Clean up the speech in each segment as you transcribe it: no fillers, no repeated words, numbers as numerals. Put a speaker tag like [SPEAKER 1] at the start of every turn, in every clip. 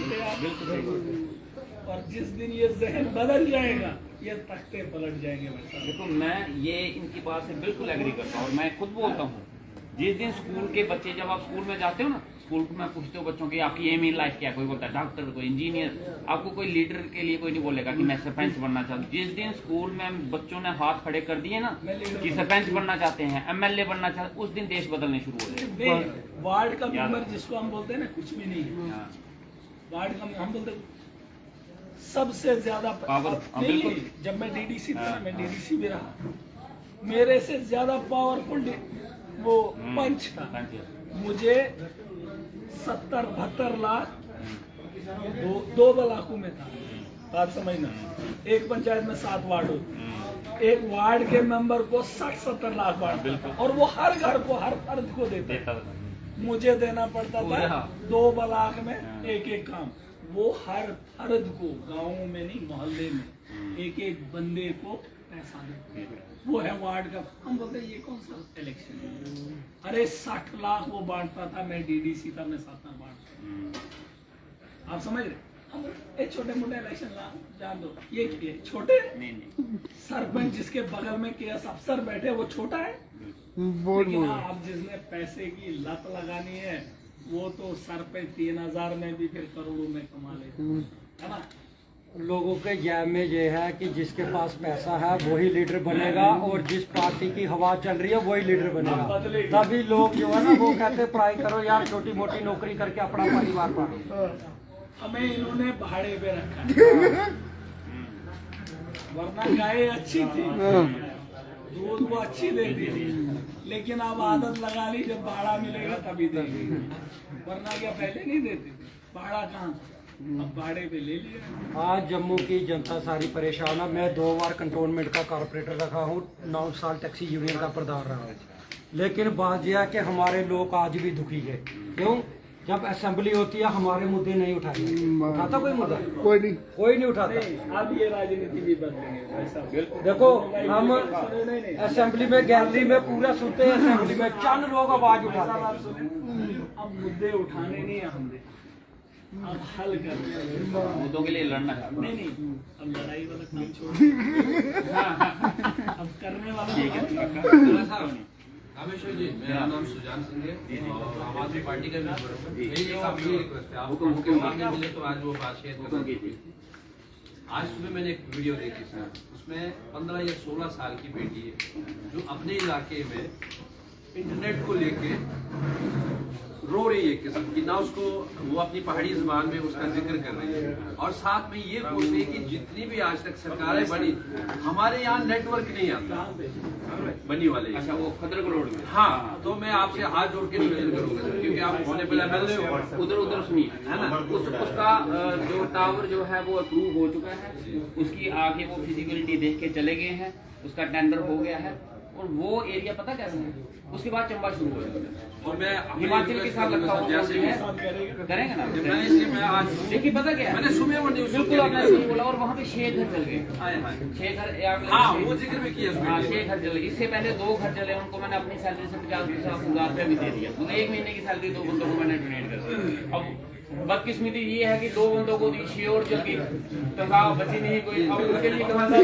[SPEAKER 1] जानते हैं आप। और जिस दिन ये जहन बदल जाएगा ये तख्ते पलट जाएंगे भाई साहब।
[SPEAKER 2] देखो मैं ये इनकी बात से बिल्कुल एग्री करता हूँ और मैं खुद बोलता हूँ, जिस दिन स्कूल के बच्चे, जब आप स्कूल में जाते हो ना, स्कूल में पूछते हो बच्चों की आपकी एम इन लाइफ क्या है, कोई बोलता है डॉक्टर, कोई इंजीनियर, आपको कोई लीडर के लिए कोई नहीं बोलेगा कि मैं सरपंच बनना चाहता हूँ। जिस दिन स्कूल में बच्चों ने हाथ खड़े कर दिए ना कि सरपंच बनना चाहते हैं, एमएलए बनना चाहते हैं, उस दिन देश बदलने शुरू हो जाएगा।
[SPEAKER 1] वार्ड का मेंबर जिसको हम बोलते हैं ना, कुछ भी नहीं है। वार्ड का हम बोलते हैं सबसे ज्यादा
[SPEAKER 2] पावर।
[SPEAKER 1] जब मैं डीडीसी था, मैं डीडीसी भी रहा, मेरे से ज्यादा पावरफुल वो पंच था। मुझे 70-72 लाख दो ब्लॉकों में था, बात समझना। एक पंचायत में 7 वार्ड होते, एक वार्ड के मेंबर को 60-70 लाख वार्ड, और वो हर घर को, हर फर्द को देता। मुझे देना पड़ता था 2 ब्लॉक में एक काम। वो हर फर्द को, गाँव में नहीं मोहल्ले में, एक बंदे को पैसा देते। वो है वार्ड का। हम बोलते हैं ये कौन सा इलेक्शन है? अरे 60 लाख वो बांटता था, मैं डीडीसी था, मैं 7 लाख बांटता। आप समझ रहे? हम एक छोटे मोटे इलेक्शन जान दो, ये किए छोटे नहीं। सरपंच जिसके बगल में केएस अफसर बैठे वो छोटा है, लेकिन आप जिसने पैसे की लत लगानी है वो तो सर पे 3000 में भी फिर करोड़ों में कमा लेते है ना।
[SPEAKER 3] लोगों के जैब में ये है कि जिसके पास पैसा है वही लीडर बनेगा, और जिस पार्टी की हवा चल रही है वही लीडर बनेगा। तभी लोग जो है ना वो कहते पढ़ाई करो यार, छोटी मोटी नौकरी करके अपना परिवार पालो।
[SPEAKER 1] हमें इन्होंने भाड़े पे रखा, वरना गाय अच्छी थी, दूध वो अच्छी देती थी, लेकिन अब आदत लगा ली, जब भाड़ा मिलेगा तभी देगी, वरना क्या पहले नहीं देती थी। भाड़ा कहाँ, अब भाड़े पे ले लिया।
[SPEAKER 3] आज जम्मू की जनता सारी परेशान है। मैं 2 बार कंटोनमेंट का कारपोरेटर रखा हूँ, 9 साल टैक्सी यूनियन का प्रधान रहा हूँ, लेकिन बात यह है कि हमारे लोग आज भी दुखी है। क्यों? जब असेंबली होती है हमारे मुद्दे नहीं उठाता कोई मुद्दा, कोई नहीं उठाता।
[SPEAKER 1] अब ये राजनीति भी बदलेंगे।
[SPEAKER 3] देखो हम असेंबली में, गैलरी में पूरा सुनते हैं, असेंबली में चंद लोग आवाज उठाते हैं।
[SPEAKER 1] अब मुद्दे उठाने नहीं है हमने, अब हल करने हैं।
[SPEAKER 2] मुद्दों के लिए लड़ना है।
[SPEAKER 1] नहीं, अब लड़ाई वाला काम छोड़, अब करने वाला।
[SPEAKER 4] रामेश्वर जी, मेरा नाम सुजान सिंह है और आम आदमी पार्टी का मेंबर हूँ। मेरी एक आपसे रिक्वेस्ट है, आपको मौका मिले तो आज वो बात शेयर करना कीजिए। आज सुबह मैंने एक वीडियो देखी सर, उसमें 15 या 16 साल की बेटी है जो अपने इलाके में इंटरनेट को लेके रो रही है, किस्म की ना उसको, वो अपनी पहाड़ी जुबान में उसका जिक्र कर रही है, और साथ में ये बोल रही है कि जितनी भी आज तक सरकारें बनी, हमारे यहाँ नेटवर्क नहीं आता बनी वाले।
[SPEAKER 2] अच्छा, वो खदर रोड में।
[SPEAKER 4] हाँ, तो मैं आपसे हाथ जोड़ के निवेदन करूंगा सर, क्योंकि आप होने पहले मिल रहे हो।
[SPEAKER 2] उधर सुनिए,
[SPEAKER 4] है ना,
[SPEAKER 2] उसका जो टावर जो है वो अप्रूव हो चुका है, उसकी आगे वो फिजिबिलिटी देख के चले गए हैं, उसका टेंडर हो गया है, और वो एरिया पता कैसे है, उसके बाद चंबा शुरू हो जाएगा।
[SPEAKER 4] और मैं
[SPEAKER 2] हिमाचल के साथ रखा हुआ करेंगे ना,
[SPEAKER 4] मैं आज
[SPEAKER 2] देखिए पता क्या है,
[SPEAKER 4] मैंने सुबह वो न्यूज़
[SPEAKER 2] बिल्कुल आपने सही बोला, और वहाँ पे 6 घर चल गए, 6 घर।
[SPEAKER 4] हाँ, वो जिक्र भी किया।
[SPEAKER 2] हाँ, 6 घर चले। इससे पहले 2 घर चले, उनको मैंने अपनी सैलरी से 50-50 हजार रुपया भी दे दिया। तो 1 महीने की सैलरी 2 बंदों को मैंने डोनेट कर दी। अब बदकिस्मती ये है कि 2 बंदों को दी 6 और चल गई, तनख्वाह बची नहीं कोई। अब उनके लिए कहाँ से,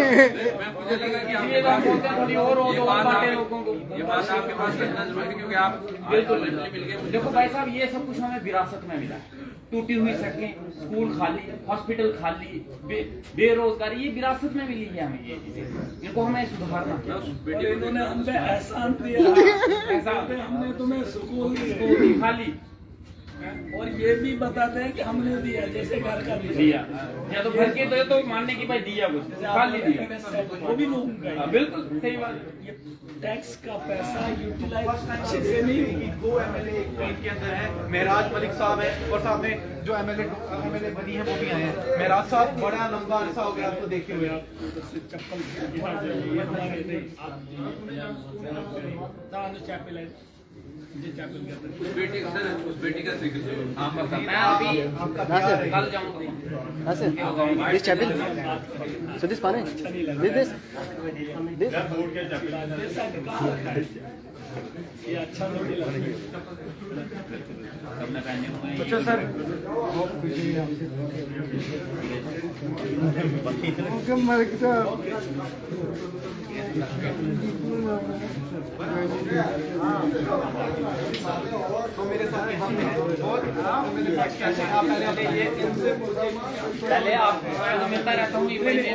[SPEAKER 4] मुझे लगा कि
[SPEAKER 2] इसलिए तो हम बोलते हैं थोड़ी और हो, तो और बांटे लोगों को।
[SPEAKER 4] ये बात आपके पास रखना जरूरी है, क्योंकि आप
[SPEAKER 2] बिल्कुल मिल गए। देखो भाई साहब, ये सब कुछ हमें विरासत में मिला। टूटी हुई सड़कें, स्कूल खाली, हॉस्पिटल खाली, बेरोजगारी, ये विरासत में मिली है हमें। ये चीजें, इनको हमें सुधारना।
[SPEAKER 1] इन्होंने हम पे एहसान दिया, हमने तुम्हें स्कूल
[SPEAKER 2] खाली,
[SPEAKER 1] और ये भी बताते हैं कि हमने दिया, जैसे घर का
[SPEAKER 2] दिया, या तो घर के तो मानने की भाई दिया, कुछ खाली दिया,
[SPEAKER 1] वो भी लोगों का।
[SPEAKER 2] बिल्कुल सही बात।
[SPEAKER 1] ये टैक्स का पैसा यूटिलाइज अच्छे से नहीं हुई।
[SPEAKER 5] 2 एमएलए इनके अंदर है, महराज मलिक साहब है, और सामने जो एमएलए बनी है वो भी आए हैं। महराज साहब बड़ा लंबा अरसा हो गया आपको देखे हुए,
[SPEAKER 1] चप्पल
[SPEAKER 4] उस बेटी का सर, उस बेटी का जिक्र जरूर।
[SPEAKER 2] मैं अभी कल जाऊंगा।
[SPEAKER 6] This chapel? So this pane? This?
[SPEAKER 1] ये अच्छा तो नहीं लगा।
[SPEAKER 2] सबने पहने हुए हैं।
[SPEAKER 3] अच्छा सर
[SPEAKER 5] तो मेरे साथ यहाँ पे है और मेरे साथ कैसे आप पहले ये इनसे मुझे
[SPEAKER 2] पहले आप मैं तो मिलता रहता हूँ इवेंट में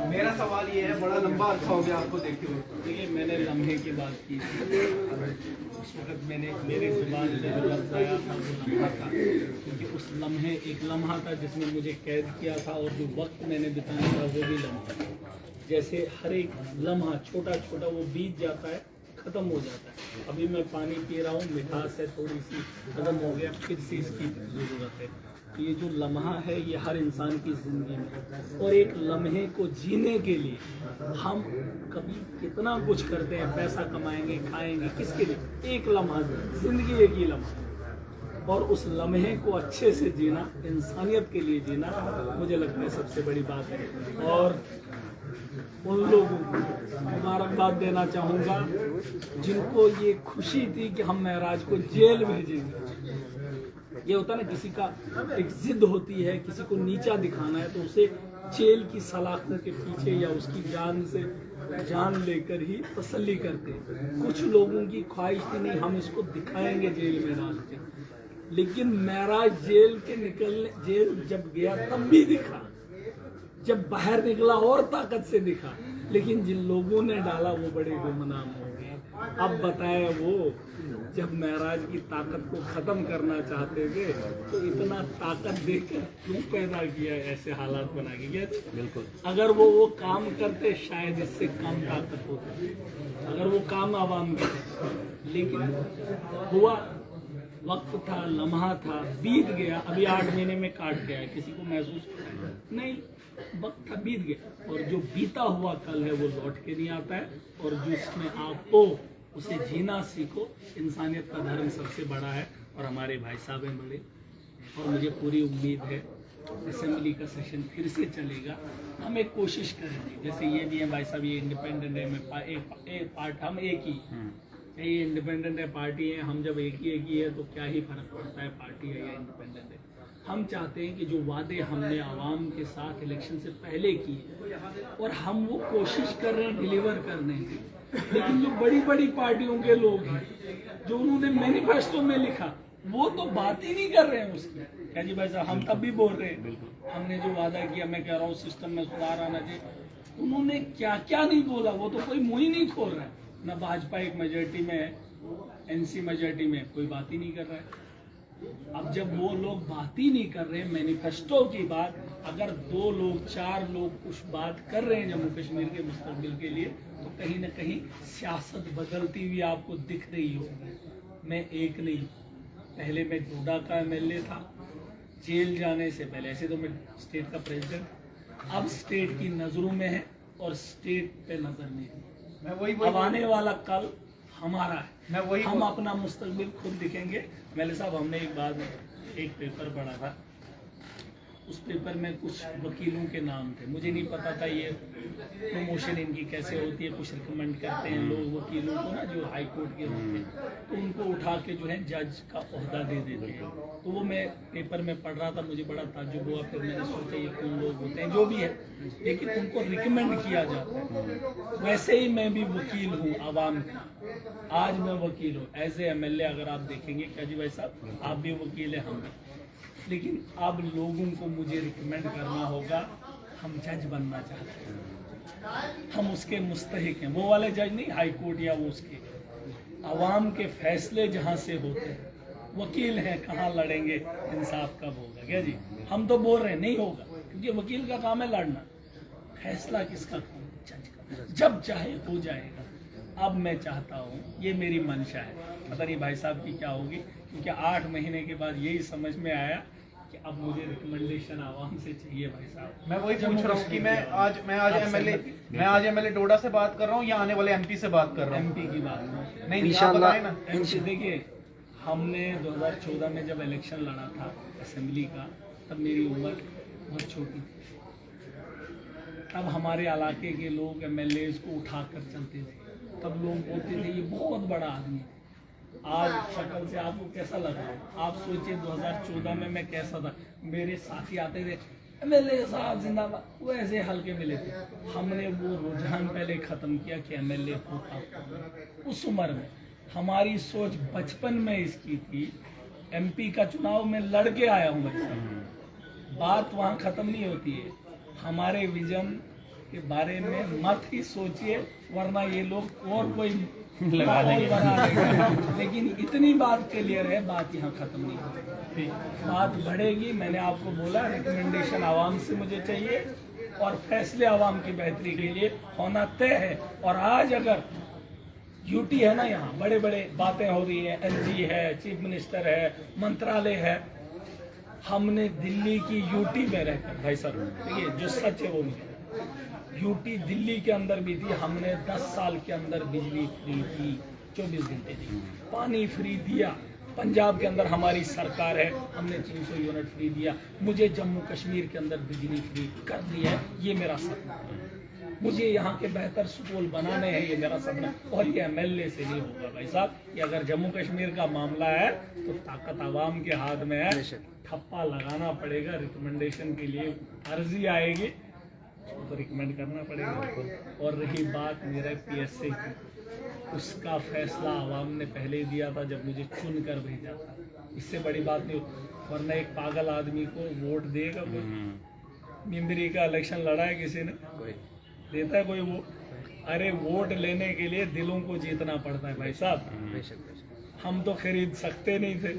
[SPEAKER 5] मेरा सवाल ये है, बड़ा लंबा अर्सा हो गया आपको देखते हुए।
[SPEAKER 1] देखिए मैंने लम्हे की बात की उस वक्त मैंने मेरे जुबान से जो लफ्ज़ आया था वो लम्हा था, क्योंकि उस लम्हे एक लम्हा था जिसने मुझे कैद किया था और जो वक्त मैंने बिताया था वो भी लम्हा था। जैसे हर एक लम्हा छोटा छोटा वो बीत जाता है, ख़त्म हो जाता है। अभी मैं पानी पी रहा हूँ, मिठास है थोड़ी सी ख़त्म हो गया, फिर से इसकी ज़रूरत है। तो ये जो लम्हा है ये हर इंसान की ज़िंदगी में, और एक लम्हे को जीने के लिए हम कभी कितना कुछ करते हैं, पैसा कमाएंगे, खाएंगे, किसके लिए? एक लम्हा, ज़िंदगी एक ही लम्हा, और उस लम्हे को अच्छे से जीना, इंसानियत के लिए जीना, मुझे लगता है सबसे बड़ी बात है। और उन लोगों को मुबारकबाद देना चाहूँगा जिनको ये खुशी थी कि हम महराज को जेल भेजेंगे। ये होता है ना, किसी का एक जिद होती है, किसी को नीचा दिखाना है तो उसे जेल की सलाखों के पीछे या उसकी जान से जान लेकर ही तसल्ली करते हैं। कुछ लोगों की ख्वाहिश थी नहीं हम इसको दिखाएंगे जेल में डाल के, लेकिन महराज जेल जब गया तब भी दिखा, जब बाहर निकला और ताकत से दिखा, लेकिन जिन लोगों ने डाला वो बड़े गुमनाम हो गए। अब बताए वो जब महराज की ताकत को खत्म करना चाहते थे तो इतना ताकत देकर क्यों पैदा किया, ऐसे हालात बना के गया। बिल्कुल, अगर वो काम करते शायद इससे कम ताकत होती, अगर वो काम आवाम करते, लेकिन हुआ, वक्त था, लम्हा था, बीत गया। अभी 8 महीने में काट गया, किसी को महसूस नहीं, वक्त था, बीत गया। और जो बीता हुआ कल है वो लौट के नहीं आता है, और जिसमें आप हो उसे जीना सीखो। इंसानियत का धर्म सबसे बड़ा है, और हमारे भाई साहब हैं बड़े, और मुझे पूरी उम्मीद है असेंबली का सेशन फिर से चलेगा। हम एक कोशिश करेंगे, जैसे ये भी है भाई साहब, ये इंडिपेंडेंट है, हम एक ही, ये इंडिपेंडेंट है, पार्टी है, हम जब एक ही है तो क्या ही फर्क पड़ता है पार्टी है या इंडिपेंडेंट है। हम चाहते हैं कि जो वादे हमने आवाम के साथ इलेक्शन से पहले किए और हम वो कोशिश कर रहे हैं डिलीवर करने की, लेकिन जो बड़ी बड़ी पार्टियों के लोग हैं जो उन्होंने मैनिफेस्टो में लिखा वो तो बात ही नहीं कर रहे हैं उसकी। क्या जी भाई साहब, हम तब भी बोल रहे हैं, हमने जो वादा किया, मैं कह रहा हूँ सिस्टम में सुधार आना चाहिए, उन्होंने क्या क्या नहीं बोला वो तो कोई मुंह ही नहीं खोल रहा है। न भाजपा एक मेजोरिटी में है, एनसी मेजोरिटी में, कोई बात ही नहीं कर रहा है। अब जब वो लोग बात ही नहीं कर रहे मैनिफेस्टो की बात, अगर 2 लोग 4 लोग कुछ बात कर रहे हैं जम्मू कश्मीर के मुस्तकबिल के लिए, तो कहीं ना कहीं सियासत बदलती हुई आपको दिख रही होगी। मैं एक नहीं, पहले मैं डोडा का MLA था, जेल जाने से पहले, ऐसे तो मैं स्टेट का प्रेसिडेंट, अब स्टेट की नजरों में है और स्टेट पे नजर नहीं है। अब आने वाला कल हमारा है, हम अपना मुस्तकबिल खुद दिखेंगे। मेरे साहब, हमने एक बार एक पेपर पढ़ा था, उस पेपर में कुछ वकीलों के नाम थे, मुझे नहीं पता था ये प्रमोशन इनकी कैसे होती है, कुछ रिकमेंड करते हैं लोग वकीलों को ना, जो हाई कोर्ट के होते हैं, तो उनको उठा के जो है जज का ओहदा दे देते हैं। तो वो मैं पेपर में पढ़ रहा था, मुझे बड़ा ताज्जुब हुआ, फिर मैंने सोचा ये कौन लोग होते हैं, जो भी है, लेकिन उनको रिकमेंड किया जाता है। वैसे ही मैं भी वकील हूँ आवाम का, आज मैं वकील हूँ एज ए MLA। अगर आप देखेंगे क्या जी भाई साहब, आप भी वकील है, हम भी, लेकिन अब लोगों को मुझे रिकमेंड करना होगा, हम जज बनना चाहते हैं, हम उसके मुस्तहिक हैं, वो वाले जज नहीं हाई कोर्ट या वो उसके, आवाम के फैसले जहाँ से होते हैं। वकील हैं, कहाँ लड़ेंगे, इंसाफ कब होगा? क्या जी, हम तो बोल रहे हैं नहीं होगा, क्योंकि वकील का काम है लड़ना, फैसला किसका काम है? जज का, जब चाहे हो जाएगा। अब मैं चाहता हूँ, ये मेरी मंशा है, पता नहीं भाई साहब की क्या होगी, क्योंकि 8 महीने के बाद यही समझ में आया कि अब मुझे रिकमेंडेशन आवाम से चाहिए भाई साहब।
[SPEAKER 5] मैं वही पूछ रहा हूँ कि मैं आज MLA डोडा से बात कर रहा हूँ या आने वाले MP से बात कर रहा हूँ?
[SPEAKER 1] MP की बात
[SPEAKER 5] नहीं, आप बताएं ना।
[SPEAKER 1] देखिए, हमने 2014 में जब इलेक्शन लड़ा था असेंबली का, तब मेरी उम्र बहुत छोटी थी, तब हमारे इलाके के लोग MLA को उठा कर चलते थे। तब लोग बोलते थे ये बहुत बड़ा आदमी है। आज शक्ल से आपको कैसा लगा? आप सोचिए 2014 में मैं कैसा था। मेरे साथी आते थे, MLA साहब जिंदाबाद, वो ऐसे हल्के मिले थे। हमने वो रुझान पहले खत्म किया कि MLA होता। उस उम्र में हमारी सोच बचपन में इसकी थी। MP का चुनाव में लड़के आया हूँ भाई। बात वहाँ खत्म नहीं होती है। हमारे विजन के बारे में मत ही सोचिए, वरना ये लोग और कोई बना देगा। लेकिन इतनी बात क्लियर है, बात यहाँ खत्म नहीं होती, बात बढ़ेगी। मैंने आपको बोला रिकमेंडेशन आवाम से मुझे चाहिए और फैसले आवाम की बेहतरी के लिए होना तय है। और आज अगर यूटी है ना, यहाँ बड़े बड़े बातें हो रही है, LG है, चीफ मिनिस्टर है, मंत्रालय है। हमने दिल्ली की यूटी में रहकर भाई साहब, देखिए जो सच है वो मुझे, यूटी दिल्ली के अंदर भी थी। हमने 10 साल के अंदर बिजली फ्री थी, 24 घंटे दी, पानी फ्री दिया। पंजाब के अंदर हमारी सरकार है, हमने 300 यूनिट फ्री दिया। मुझे जम्मू कश्मीर के अंदर बिजली फ्री कर दी है, ये मेरा सपना है। मुझे यहाँ के बेहतर स्कूल बनाने हैं, ये मेरा सपना। और ये MLA से नहीं होगा भाई साहब। कि अगर जम्मू कश्मीर का मामला है तो ताकत आवाम के हाथ में है, ठप्पा लगाना पड़ेगा। रिकमेंडेशन के लिए अर्जी आएगी तो रिकमेंड करना पड़ेगा। और रही बात मेरे PSA की, उसका फैसला आवाम ने पहले दिया था जब मुझे चुन कर भेजा था। इससे बड़ी बात नहीं, वरना एक पागल आदमी को वोट देगा कोई? मिंदरी का इलेक्शन लड़ा है किसी ने? देता है कोई वोट? अरे वोट लेने के लिए दिलों को जीतना पड़ता है भाई साहब। हम तो खरीद सकते नहीं थे,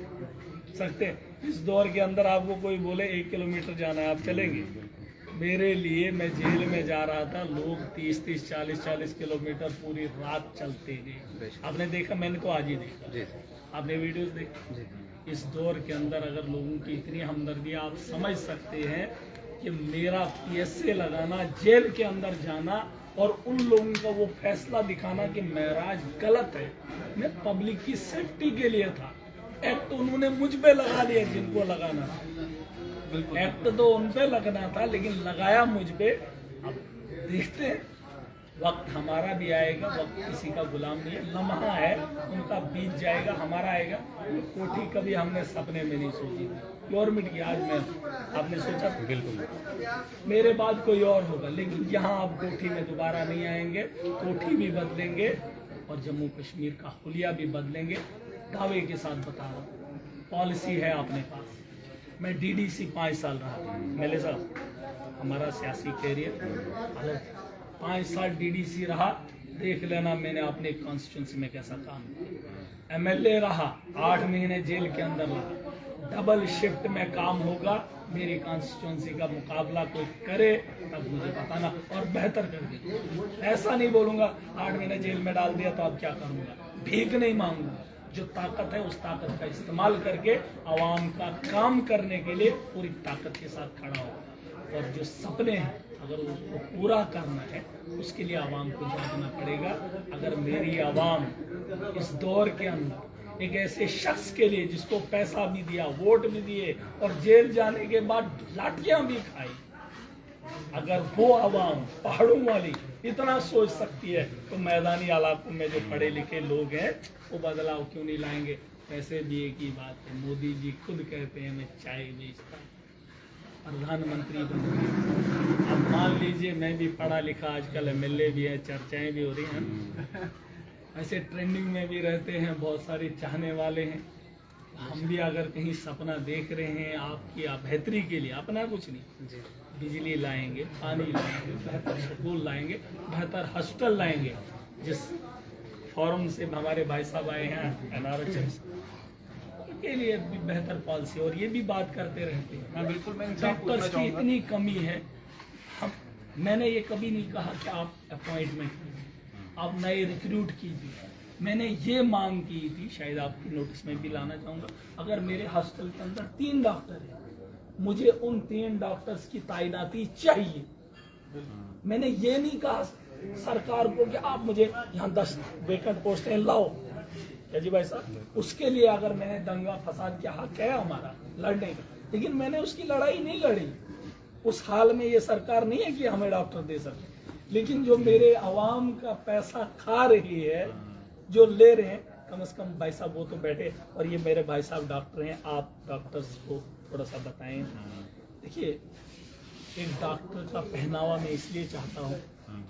[SPEAKER 1] सकते। इस दौर के अंदर आपको कोई बोले 1 किलोमीटर जाना है, आप चलेंगे? मेरे लिए, मैं जेल में जा रहा था, लोग 30-30, 40-40 किलोमीटर पूरी रात चलते गए। आपने देखा? मैंने तो आज ही देखा। आपने वीडियोस देखी? इस दौर के अंदर अगर लोगों की इतनी हमदर्दी, आप समझ सकते हैं कि मेरा PSA लगाना, जेल के अंदर जाना और उन लोगों का वो फैसला दिखाना कि महराज गलत है। मैं पब्लिक की सेफ्टी के लिए था। एक्ट उन्होंने मुझ पे लगा दिया जिनको लगाना था। एक्ट तो उन पे लगना था, लेकिन लगाया मुझ पे। अब देखते हैं, वक्त हमारा भी आएगा। वक्त किसी का गुलाम नहीं है, लम्हा है, उनका बीत जाएगा, हमारा आएगा। कोठी कभी हमने सपने में नहीं सोची थी, गवर्नमेंट की। आज मैं, आपने सोचा? बिल्कुल मेरे बाद कोई और होगा, लेकिन यहाँ आप कोठी में दोबारा नहीं आएंगे। कोठी भी बदलेंगे और जम्मू कश्मीर का हुलिया भी बदलेंगे। दावे के साथ बता रहा हूँ, पॉलिसी है अपने पास। मैं DDC 5 साल रहा था। MLA साहब, हमारा सियासी कैरियर अलग, 5 साल DDC रहा। देख लेना मैंने अपने कॉन्स्टिट्यूंसी में कैसा काम किया। MLA रहा, 8 महीने जेल के अंदर रहा। डबल शिफ्ट में काम होगा। मेरी कॉन्स्टिट्यूंसी का मुकाबला कोई करे तब मुझे बताना, और बेहतर कर दे। ऐसा नहीं बोलूँगा 8 महीने जेल में डाल दिया तो अब क्या करूँगा। भीख नहीं मांगूंगा। जो ताकत है उस ताकत का इस्तेमाल करके आवाम का काम करने के लिए पूरी ताकत के साथ खड़ा हो। और जो सपने हैं अगर उसको पूरा करना है, उसके लिए आवाम को जागना पड़ेगा। अगर मेरी आवाम इस दौर के अंदर एक ऐसे शख्स के लिए जिसको पैसा भी दिया, वोट भी दिए और जेल जाने के बाद लाठियां भी खाई, अगर वो आवाम पहाड़ों वाली इतना सोच सकती है तो मैदानी इलाकों में जो पढ़े लिखे लोग हैं वो बदलाव क्यों नहीं लाएंगे। पैसे दिए की बात है, मोदी जी खुद कहते हैं मैं चाय बेचता हूँ, प्रधानमंत्री बन गए। अब मान लीजिए मैं भी पढ़ा लिखा, आजकल MLA भी है, चर्चाएं भी हो रही हैं, ऐसे ट्रेंडिंग में भी रहते हैं, बहुत सारे चाहने वाले हैं। हम भी अगर कहीं सपना देख रहे हैं आपकी बेहतरी के लिए, अपना कुछ नहीं, बिजली लाएंगे, पानी लाएंगे, बेहतर स्कूल लाएंगे, बेहतर हॉस्टल लाएंगे। जिस फॉरम से हमारे भाई साहब आए हैं NRHM के लिए भी बेहतर पॉलिसी, और ये भी बात करते रहते हैं।
[SPEAKER 5] हाँ बिल्कुल, मैं
[SPEAKER 1] डॉक्टर्स की इतनी कमी है। मैंने ये कभी नहीं कहा कि आप अपॉइंटमेंट कीजिए, आप नए रिक्रूट कीजिए। मैंने ये मांग की थी, शायद आपकी नोटिस में भी लाना चाहूँगा, अगर मेरे हॉस्टल के अंदर 3 डॉक्टर हैं, मुझे उन 3 डॉक्टर्स की तैनाती चाहिए। मैंने ये नहीं कहा सरकार को कि आप मुझे यहाँ 10 वेकेंट पोस्टें लाओ। क्या जी भाई साहब, उसके लिए अगर मैंने दंगा फसाद किया, हक है हमारा लड़ने का, लेकिन मैंने उसकी लड़ाई नहीं लड़ी। उस हाल में ये सरकार नहीं है कि हमें डॉक्टर दे सके, लेकिन जो मेरे आवाम का पैसा खा रही है, जो ले रहे हैं, कम से कम भाई साहब वो तो बैठे, और ये मेरे भाई साहब डॉक्टर हैं, आप डॉक्टर्स को थोड़ा सा बताएं। देखिए, एक डॉक्टर का पहनावा मैं इसलिए चाहता हूँ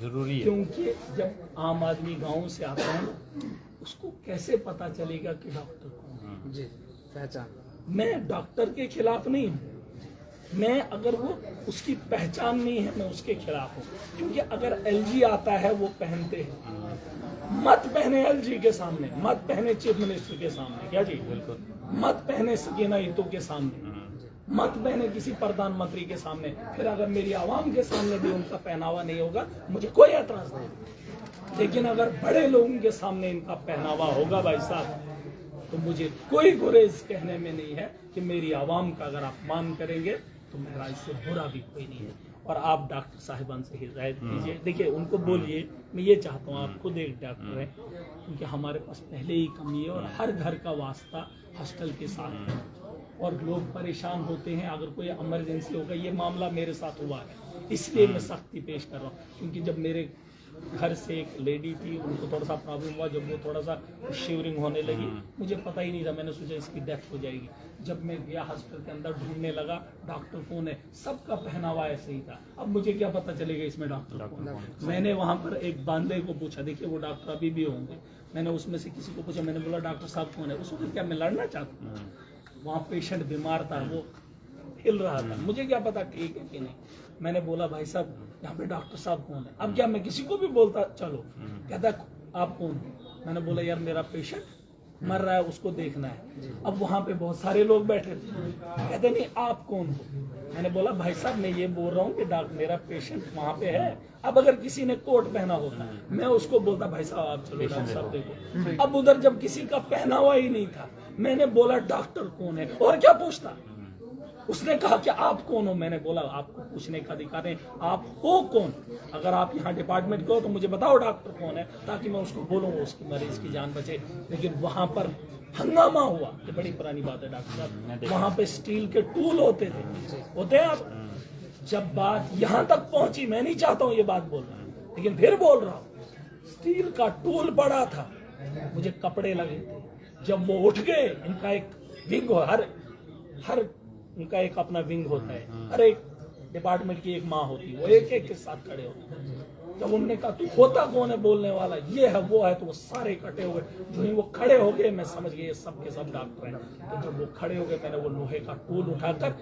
[SPEAKER 6] जरूरी है,
[SPEAKER 1] क्योंकि जब आम आदमी गांव से आता है उसको कैसे पता चलेगा कि डॉक्टर कौन है।
[SPEAKER 3] जी, पहचान।
[SPEAKER 1] मैं डॉक्टर के खिलाफ नहीं हूँ, मैं अगर वो उसकी पहचान नहीं है मैं उसके खिलाफ हूँ, क्योंकि अगर एलजी आता है वो पहनते हैं, मत पहने एलजी के सामने, मत पहने चीफ मिनिस्टर के सामने, क्या जी, बिल्कुल, मत पहने सकीना ईतो के सामने, मत पहने किसी प्रधानमंत्री के सामने। फिर अगर मेरी आवाम के सामने भी उनका पहनावा नहीं होगा मुझे कोई एतराज नहीं, लेकिन अगर बड़े लोगों के सामने इनका पहनावा होगा भाई साहब, तो मुझे कोई गुरेज कहने में नहीं है कि मेरी आवाम का अगर अपमान करेंगे तो मेरा इससे बुरा भी कोई नहीं है। और आप डॉक्टर साहिबान से हिदायत कीजिए, देखिए उनको बोलिए, मैं ये चाहता हूँ, आप खुद एक डॉक्टर हैं, क्योंकि हमारे पास पहले ही कमी है और हर घर का वास्ता हॉस्टल के साथ है और लोग परेशान होते हैं। अगर कोई इमरजेंसी होगा, ये मामला मेरे साथ हुआ है, इसलिए मैं सख्ती पेश कर रहा हूँ, क्योंकि जब मेरे घर से एक लेडी थी, उनको थोड़ा सा प्रॉब्लम हुआ, जब वो थोड़ा सा शिवरिंग होने लगी, मुझे पता ही नहीं था, मैंने सोचा इसकी डेथ हो जाएगी। जब मैं गया हॉस्पिटल के अंदर ढूंढने लगा डॉक्टर कौन है, सबका पहनावा ऐसे ही था। अब मुझे क्या पता चलेगा इसमें डॉक्टर कौन है। मैंने वहाँ पर एक बांदे को पूछा, देखिए वो डॉक्टर अभी भी होंगे, मैंने उसमें से किसी को पूछा, मैंने बोला डॉक्टर साहब कौन है, उसको क्या मैं लड़ना चाहता हूँ, वहाँ पेशेंट बीमार था, वो हिल रहा था, मुझे क्या पता ठीक है कि नहीं। मैंने बोला भाई साहब यहाँ पे डॉक्टर साहब कौन है, अब क्या मैं किसी को भी बोलता चलो, कहता आप कौन हो, मैंने बोला यार मेरा पेशेंट मर रहा है उसको देखना है। अब वहाँ पे बहुत सारे लोग बैठे थे, कहते नहीं आप कौन हो, मैंने बोला भाई साहब मैं ये बोल रहा हूँ कि डॉक्टर मेरा पेशेंट वहाँ पे है। अब अगर किसी ने कोट पहना होता मैं उसको बोलता भाई साहब आप चलो डॉक्टर साहब देखो। अब उधर जब किसी का पहनावा ही नहीं था, मैंने बोला डॉक्टर कौन है, और क्या पूछता, उसने कहा कि आप कौन हो, मैंने बोला आपको पूछने का अधिकार है, आप हो कौन, अगर आप यहाँ डिपार्टमेंट के हो तो मुझे बताओ डॉक्टर कौन है, ताकि मैं उसको बोलूँ उसकी मरीज की जान बचे। लेकिन वहां पर हंगामा हुआ, ये बड़ी पुरानी बात है डॉक्टर साहब, वहां पे स्टील के टूल होते हैं आप। जब बात यहाँ तक पहुंची, मैं नहीं चाहता हूँ ये बात बोलना, लेकिन फिर बोल रहा हूँ, स्टील का टूल पड़ा था, मुझे कपड़े लगे थे, जब वो उठ गए, इनका एक विंग हो, हर उनका एक अपना विंग होता है, हर एक डिपार्टमेंट की एक माँ होती है, वो एक एक के साथ खड़े होते हैं। जब उन्होंने कहा तू होता कौन है बोलने वाला, ये है वो है, तो वो सारे इकट्ठे हो गए। जो ही वो खड़े हो गए मैं समझ गया सब के सब डॉक्टर हैं। तो जब वो खड़े हो गए, मैंने वो लोहे का टूल उठाकर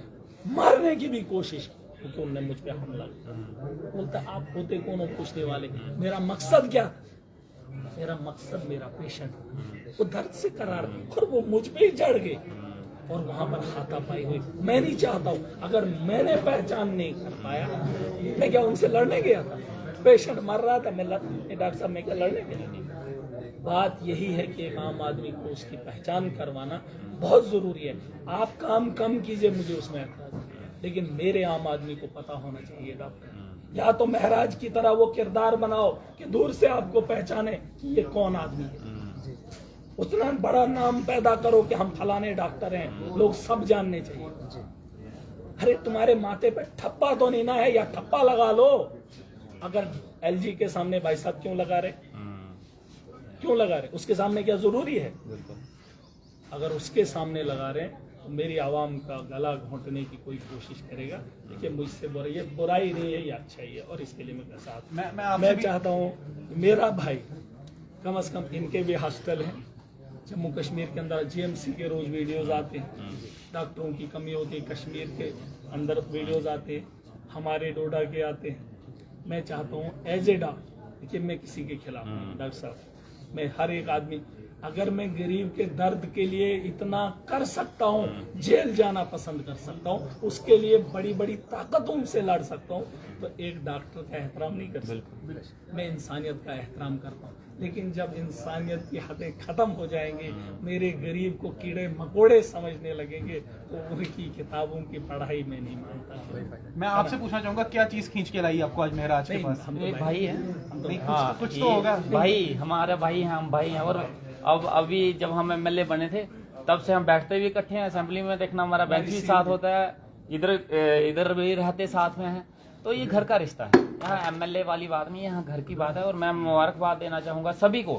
[SPEAKER 1] मारने की भी कोशिश की, क्योंकि उन्होंने मुझ पर हमला किया। बोलता आप होते कौन हो पूछने वाले, मेरा मकसद क्या था, मेरा मकसद मेरा पेशेंट, वो दर्द से करार, और वो मुझ पे ही चढ़ गए और वहां पर हाथापाई हुई। मैं नहीं चाहता हूं, अगर मैंने पहचान नहीं कर पाया, मैं क्या उनसे लड़ने गया था, पेशेंट मर रहा था, मैं डॉक्टर साहब मैं क्या लड़ने गया। बात यही है कि एक आम आदमी को उसकी पहचान करवाना बहुत जरूरी है। आप काम कम कीजिए, मुझे उसमें एतराज नहीं, लेकिन मेरे आम आदमी को पता होना चाहिए डॉक्टर, या तो महराज की तरह वो किरदार बनाओ कि दूर से आपको पहचाने कि ये कौन आदमी है, उतना बड़ा नाम पैदा करो कि हम फलाने डॉक्टर हैं, लोग सब जानने चाहिए। अरे तुम्हारे माथे पे ठप्पा तो नहीं ना है, या ठप्पा लगा लो। अगर एलजी के सामने भाई साहब क्यों लगा रहे, क्यों लगा रहे, उसके सामने क्या जरूरी है? अगर उसके सामने लगा रहे तो मेरी आवाम का गला घोंटने की कोई कोशिश करेगा, देखिए मुझसे ये बुराई नहीं है, ये अच्छाई है, और इसके लिए मेरे साथ मैं चाहता हूँ मेरा भाई, कम से कम इनके भी हॉस्टल हैं जम्मू कश्मीर के अंदर, जीएमसी के रोज वीडियोस आते हैं, डॉक्टरों की कमी होती है, कश्मीर के अंदर वीडियोस आते हैं, हमारे डोडा के आते हैं। मैं चाहता हूँ एज ए डॉक्टर, देखिए मैं किसी के खिलाफ नहीं डॉक्टर साहब, मैं हर एक आदमी, अगर मैं गरीब के दर्द के लिए इतना कर सकता हूँ, जेल जाना पसंद कर सकता हूँ, उसके लिए बड़ी बड़ी ताकतों से लड़ सकता हूँ, तो एक डॉक्टर का एहतराम नहीं कर सकता। मैं इंसानियत का एहतराम करता हूँ, लेकिन जब इंसानियत की हदें खत्म हो जाएंगे, मेरे गरीब को कीड़े मकोड़े समझने लगेंगे, तो उनकी किताबों की पढ़ाई में नहीं मानता।
[SPEAKER 5] मैं आपसे पूछना चाहूंगा, क्या चीज खींच के लाई आपको आज महराज के पास?
[SPEAKER 1] हम तो
[SPEAKER 6] भाई है,
[SPEAKER 5] नहीं,
[SPEAKER 6] हाँ,
[SPEAKER 5] कुछ तो होगा
[SPEAKER 6] भाई, हमारे भाई हैं, हम भाई हैं। और अब अभी जब हम एमएलए बने थे तब से हम बैठते भी इकट्ठे हैं असेंबली में, देखना हमारा बेंच भी साथ होता है, इधर भी रहते साथ में हैं, तो ये घर का रिश्ता है। यहाँ एमएलए वाली बात नहीं है, यहाँ घर की बात है। और मैं मुबारकबाद देना चाहूँगा सभी को,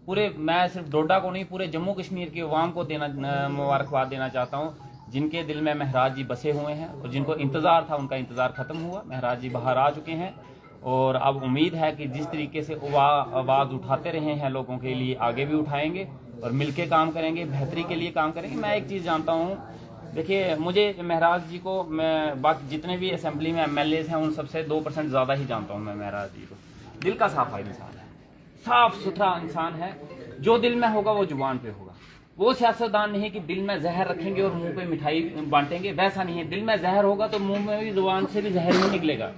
[SPEAKER 6] पूरे, मैं सिर्फ डोडा को नहीं, पूरे जम्मू कश्मीर के अवाम को मुबारकबाद देना चाहता हूँ, जिनके दिल में महराज जी बसे हुए हैं और जिनको इंतज़ार था उनका इंतज़ार ख़त्म हुआ। महराज जी बाहर आ चुके हैं और अब उम्मीद है कि जिस तरीके से आवाज़ उठाते रहे हैं लोगों के लिए, आगे भी उठाएंगे और मिलके काम करेंगे, बेहतरी के लिए काम करेंगे। मैं एक चीज़ जानता हूँ, देखिए मुझे महराज जी को, मैं बाकी जितने भी असेंबली में एमएलएज हैं उन सबसे 2% ज़्यादा ही जानता हूँ मैं महराज जी को। दिल का साफ इंसान है, साफ सुथरा इंसान है। जो दिल में होगा वो जुबान पे होगा। वो सियासतदान नहीं कि दिल में जहर रखेंगे और मुंह पे मिठाई बांटेंगे, वैसा नहीं है। दिल में जहर होगा तो मुंह में भी, जुबान से भी जहर ही निकलेगा।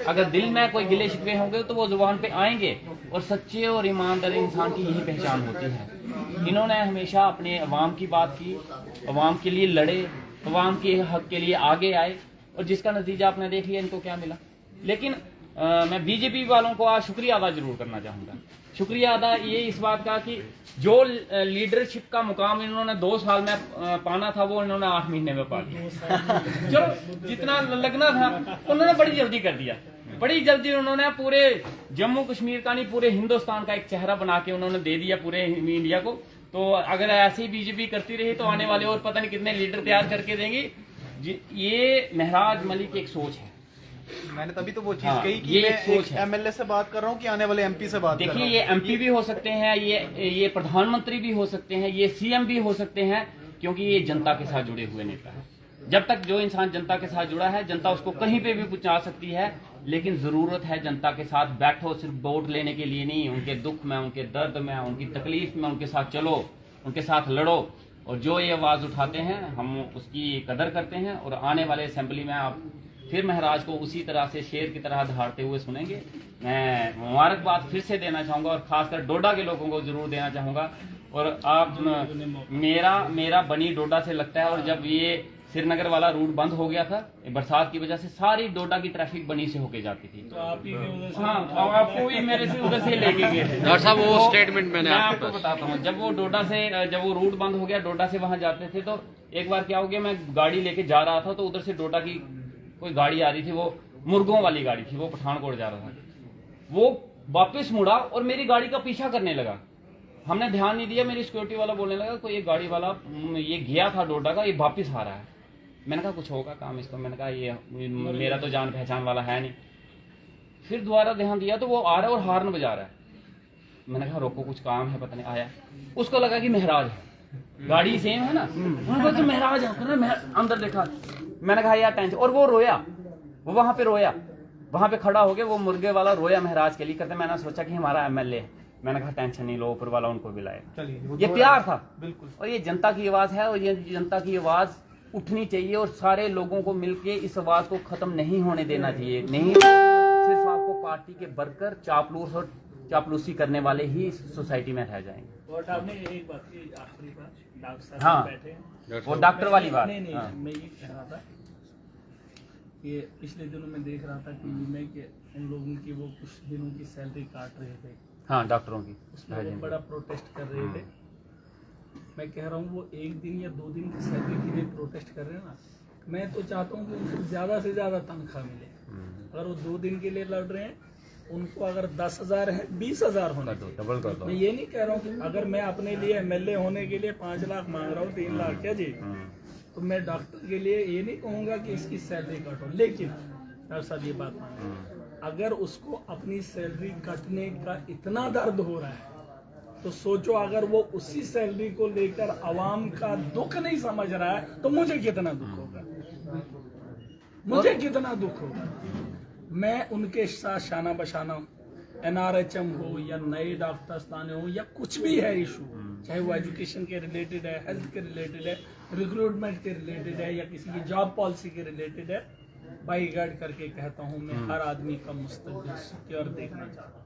[SPEAKER 6] अगर दिल में कोई गिले शिकवे होंगे तो वो जुबान पे आएंगे। और सच्चे और ईमानदार इंसान की यही पहचान होती है। इन्होंने हमेशा अपने अवाम की बात की, अवाम के लिए लड़े, अवाम के हक के लिए आगे आए और जिसका नतीजा आपने देख लिया इनको क्या मिला। लेकिन मैं बीजेपी वालों को आज शुक्रिया अदा जरूर करना चाहूँगा। शुक्रिया अदा ये इस बात का कि जो लीडरशिप का मुकाम इन्होंने 2 साल में पाना था वो इन्होंने 8 महीने में पा लिया। जो जितना लगना था उन्होंने बड़ी जल्दी कर दिया। बड़ी जल्दी उन्होंने पूरे जम्मू कश्मीर का नहीं, पूरे हिंदुस्तान का एक चेहरा बना के उन्होंने दे दिया पूरे इंडिया को। तो अगर ऐसे ही बीजेपी करती रही तो आने वाले और पता नहीं कितने लीडर तैयार करके देंगी। ये महराज मलिक की एक सोच है।
[SPEAKER 5] मैंने तभी तो वो चीज
[SPEAKER 6] हाँ,
[SPEAKER 5] कही कि
[SPEAKER 6] ये
[SPEAKER 5] मैं
[SPEAKER 6] एक सोच है।
[SPEAKER 5] एमएलए से बात कर रहा हूँ कि आने वाले एमपी से बात कर रहा
[SPEAKER 6] देखिए,
[SPEAKER 5] हूँ।
[SPEAKER 6] ये एमपी भी हो सकते हैं, ये प्रधानमंत्री भी हो सकते हैं, ये सीएम भी हो सकते हैं, क्योंकि ये जनता के साथ जुड़े हुए नेता है। जब तक जो इंसान जनता के साथ जुड़ा है, जनता उसको कहीं पे भी पहुंचा सकती है। लेकिन जरूरत है जनता के साथ बैठो, सिर्फ वोट लेने के लिए नहीं। उनके दुख में, उनके दर्द में, उनकी तकलीफ में उनके साथ चलो, उनके साथ लड़ो। और जो ये आवाज उठाते हैं हम उसकी कदर करते हैं। और आने वाले असेंबली में आप फिर महराज को उसी तरह से शेर की तरह दहाड़ते हुए सुनेंगे। मैं मुबारकबाद फिर से देना चाहूँगा और खासकर डोडा के लोगों को जरूर देना चाहूँगा। और आप मेरा बनी डोडा से लगता है। और जब ये श्रीनगर वाला रूट बंद हो गया था बरसात की वजह से, सारी डोडा की ट्रैफिक बनी से होके जाती थी।
[SPEAKER 1] तो आप ही उधर से,
[SPEAKER 6] हाँ, आपको भी मेरे से उधर से लेके गए थे
[SPEAKER 3] डॉक्टर साहब, वो
[SPEAKER 6] तो
[SPEAKER 3] स्टेटमेंट मैंने
[SPEAKER 6] मैं
[SPEAKER 3] आपके
[SPEAKER 6] आपको बताता हूँ। जब वो रूट बंद हो गया, डोडा से वहां जाते थे, तो एक बार क्या हो गया, मैं गाड़ी लेके जा रहा था तो उधर से डोडा की कोई गाड़ी आ रही थी, वो मुर्गों वाली गाड़ी थी, वो पठानकोट जा रहा था। वो वापस मुड़ा और मेरी गाड़ी का पीछा करने लगा। हमने ध्यान नहीं दिया, मेरी सिक्योरिटी वाला बोलने लगा कोई एक गाड़ी वाला ये गया था डोडा का, ये वापस आ रहा है। मैंने कहा कुछ होगा काम इसको। मैंने कहा ये मेरा तो जान पहचान वाला है नहीं। फिर दोबारा ध्यान दिया तो वो आ रहा है और हार्न बजा रहा है। मैंने कहा रोको, कुछ काम है, पता नहीं। आया, उसको लगा कि महराज है, गाड़ी सेम है ना, उन्होंने कहा तो महराज है। अंदर देखा, मैंने कहा यार टेंशन। और वो रोया, वो वहां पे रोया, वहां पे खड़ा हो गया, वो मुर्गे वाला रोया महराज के लिए। कहते मैंने सोचा कि हमारा एमएलए है। मैंने कहा टेंशन नहीं लो, ऊपर वाला उनको भी लाएगा। ये प्यार था
[SPEAKER 5] बिल्कुल।
[SPEAKER 6] और ये जनता की आवाज है और ये जनता की आवाज उठनी चाहिए और सारे लोगों को मिलके इस आवाज को खत्म नहीं होने देना चाहिए। नहीं, सिर्फ आपको पार्टी के वर्कर चापलूस और चापलूसी करने वाले ही सोसाइटी में रह जाएंगे।
[SPEAKER 1] और आपने एक बात की, आखिरी बात, डॉक्टर साहब
[SPEAKER 6] हाँ,
[SPEAKER 1] बैठे हैं।
[SPEAKER 6] वो डॉक्टर वाली बात।
[SPEAKER 1] नहीं,
[SPEAKER 6] हाँ।
[SPEAKER 1] मैं ये कह रहा था कि पिछले दिनों में देख रहा था टीवी में कि उन लोगों की वो कुछ दिनों की सैलरी काट रहे थे,
[SPEAKER 6] हाँ, डॉक्टरों की
[SPEAKER 1] उसमें वो बड़ा प्रोटेस्ट कर रहे थे। मैं कह रहा हूँ वो 1 दिन या 2 दिन की सैलरी के लिए प्रोटेस्ट कर रहे हैं ना, मैं तो चाहता हूँ कि उनको ज़्यादा से ज़्यादा तनख्वाह मिले। अगर वो 2 दिन के लिए लड़ रहे हैं, उनको अगर 10,000 है 20,000 होने दो,
[SPEAKER 3] डबल कर दो।
[SPEAKER 1] मैं ये नहीं कह रहा हूँ कि अगर मैं अपने लिए एमएलए होने के लिए 5 लाख मांग रहा हूँ, 3 लाख क्या जी, तो मैं डॉक्टर के लिए ये नहीं कहूँगा कि इसकी सैलरी काटो। लेकिन डॉक्टर साहब ये बात मानिए, अगर उसको अपनी सैलरी कटने का इतना दर्द हो रहा है तो सोचो अगर वो उसी सैलरी को लेकर आवाम का दुख नहीं समझ रहा है तो मुझे कितना दुख होगा, मुझे कितना दुख होगा। मैं उनके साथ शाना बशाना हूँ, एनआरएचएम हो या नए डॉक्टर्स लाने हो या कुछ भी है इशू, चाहे वो एजुकेशन के रिलेटेड है, हेल्थ के रिलेटेड है, रिक्रूटमेंट के रिलेटेड है या किसी की जॉब पॉलिसी के रिलेटेड है, बाई गार्ड करके कहता हूँ मैं हर आदमी का मुस्तकबिल सिक्योर देखना चाहता हूँ।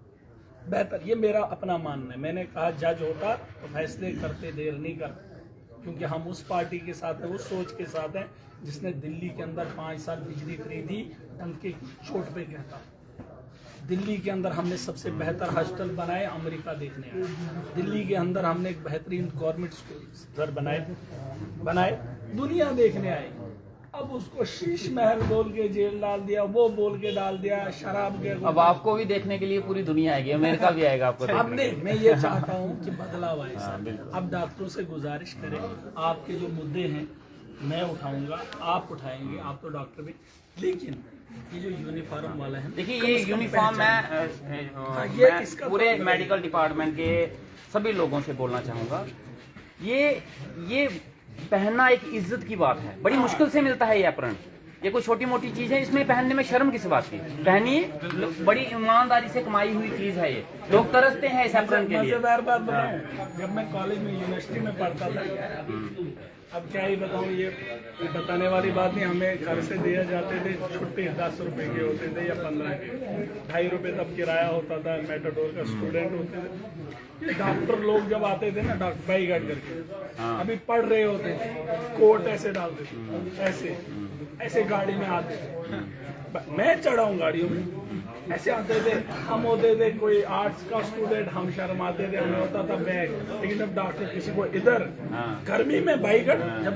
[SPEAKER 1] बेहतर, ये मेरा अपना मानना है। मैंने कहा जज होता तो फैसले करते देर नहीं करते, क्योंकि हम उस पार्टी के साथ हैं, उस सोच के साथ हैं जिसने दिल्ली के अंदर 5 साल बिजली फ्री दी, टंके की चोट पे कहता। दिल्ली के अंदर हमने सबसे बेहतर हॉस्टल बनाए, अमेरिका देखने आए। दिल्ली के अंदर हमने एक बेहतरीन गवर्नमेंट स्कूल घर बनाए, दुनिया देखने आए। अब उसको शीश महल बोल के जेल डाल दिया, वो बोल के डाल दिया, शराब के।
[SPEAKER 6] अब आपको भी देखने के लिए पूरी दुनिया आएगी, अमेरिका भी आएगा आपको
[SPEAKER 1] अब
[SPEAKER 6] देखने।
[SPEAKER 1] नहीं, मैं ये चाहता हूँ कि बदलाव आए
[SPEAKER 6] हाँ,
[SPEAKER 1] सर।
[SPEAKER 6] बिल्कुल।
[SPEAKER 1] अब डॉक्टरों से गुजारिश करें, आपके जो मुद्दे हैं मैं उठाऊंगा, आप उठाएंगे, आप तो डॉक्टर भी, लेकिन ये जो यूनिफॉर्म वाला है,
[SPEAKER 6] देखिए
[SPEAKER 1] कम
[SPEAKER 6] ये
[SPEAKER 1] से कम
[SPEAKER 6] यूनिफॉर्म
[SPEAKER 1] हाँ, ये
[SPEAKER 6] मैं
[SPEAKER 1] इसका
[SPEAKER 6] पूरे
[SPEAKER 1] तो-
[SPEAKER 6] मेडिकल डिपार्टमेंट के सभी लोगों से बोलना चाहूँगा, ये पहनना एक इज्जत की बात है। बड़ी मुश्किल से मिलता है ये एप्रन, ये कोई छोटी मोटी चीज है, इसमें पहनने में शर्म किस बात की? पहनिए, बड़ी ईमानदारी से कमाई हुई चीज है ये, लोग तरसते हैं इस एप्रन के लिए।
[SPEAKER 1] मजेदार बात बताऊं, जब मैं कॉलेज में यूनिवर्सिटी में पढ़ता था, अब क्या ही बताऊं, ये बताने वाली बात नहीं, हमें घर से दिए जाते थे छुट्टी 10 रुपए के होते थे या 15 के, 2.5 रुपए तब किराया होता था, मेटाडोर का स्टूडेंट होते थे। ये डॉक्टर लोग जब आते थे ना, डॉक्टर बाई गार्ड करके, अभी पढ़ रहे होते थे, कोट ऐसे डालते थे, ऐसे गाड़ी में आते थे, मैं चढ़ा हूँ गाड़ियों में, ऐसे आते थे। हम होते थे कोई आर्ट्स का स्टूडेंट, हम शर्माते थे, हमें होता था बैग, लेकिन जब डॉक्टर किसी को इधर गर्मी में बाई गार्ड, जब